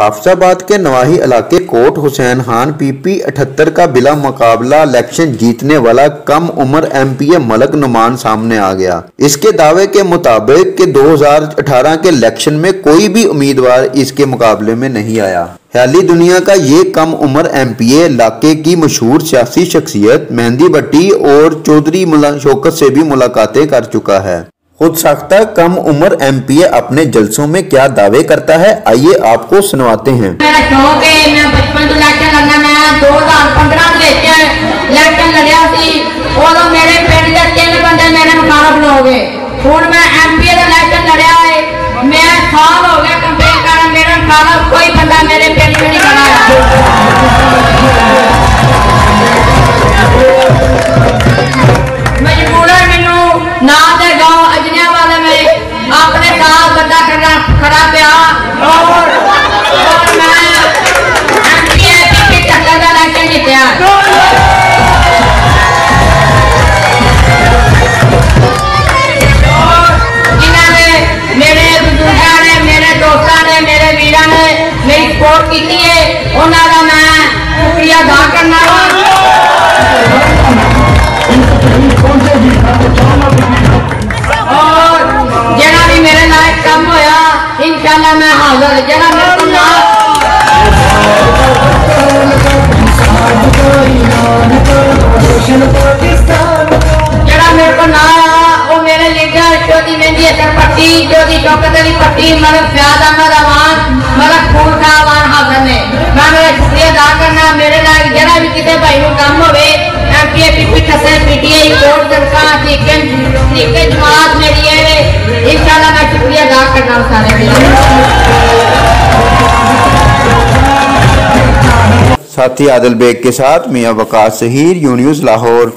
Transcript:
हाफिजाबाद के नवाही इलाके coat Hussain Khan PP 78 का बिला मुकाबला इलेक्शन जीतने वाला कम उम्र एमपीए मलक नुमान सामने आ गया। इसके दावे के मुताबिक कि 2018 के इलेक्शन में कोई भी उम्मीदवार इसके मुकाबले में नहीं आया। ख्याली दुनिया का ये कम उम्र एमपीए इलाके की मशहूर सियासी शख्सियत मेहंदी भट्टी और चौधरी शौकत से भी मुलाकातें कर चुका है। खुद साख्ता कम उम्र एमपीए अपने जलसों में क्या दावे करता है, आइए आपको सुनवाते हैं। मेरा शौक है, मैं बचपन तो इलेक्शन लड़ना, मैं 2015 इलेक्शन लड़िया सी, उदों मेरे पिंड के 3 बंदे मेरे मुखालफ हो गए। हुण मैं एमपीए का इलेक्शन लड़िया है, मैं साल हो गया कंपेन कर, मेरे मुखालफ कोई बंदा मेरे पिंड में नहीं खड़ा। मजबूरन मैनू ना दे गांव अजनिया वाले में अपने साथ बंदा खड़ा पिया और मैं एमपीए की टक्कर का इलेक्शन जीतिया। जिन्होंने मेरे बुजुर्गों ने, मेरे दोस्तों ने, मेरे वीरों ने मेरी सपोर्ट की है, उन्होंने मैं शुक्रिया अदा करना। और जरा भी मेरे लायक कम होया इंशाल्लाह मैं हाजिर, जरा मेरे को ना जरा मेरे को ना वो मेरे लीडर चौधरी मेहंदी हसन भट्टी, चौधरी शौकत अली भट्टी, मलक फयाज अहमद अवान, मलक खून खा अवान हाजिर ने, मैं मेरा शुक्रिया अदा करना। मेरे लायक जरा भी किसी भाई को कम होवे एमपीए पीपी 78 पीटीआई कोट सरकार ठीक जमात मेरी है, इंशाल्लाह मैं शुक्रिया अदा करना सारे। साथी आदिल बेग के साथ मियां वकास सहीर, यून्यूज़ लाहौर।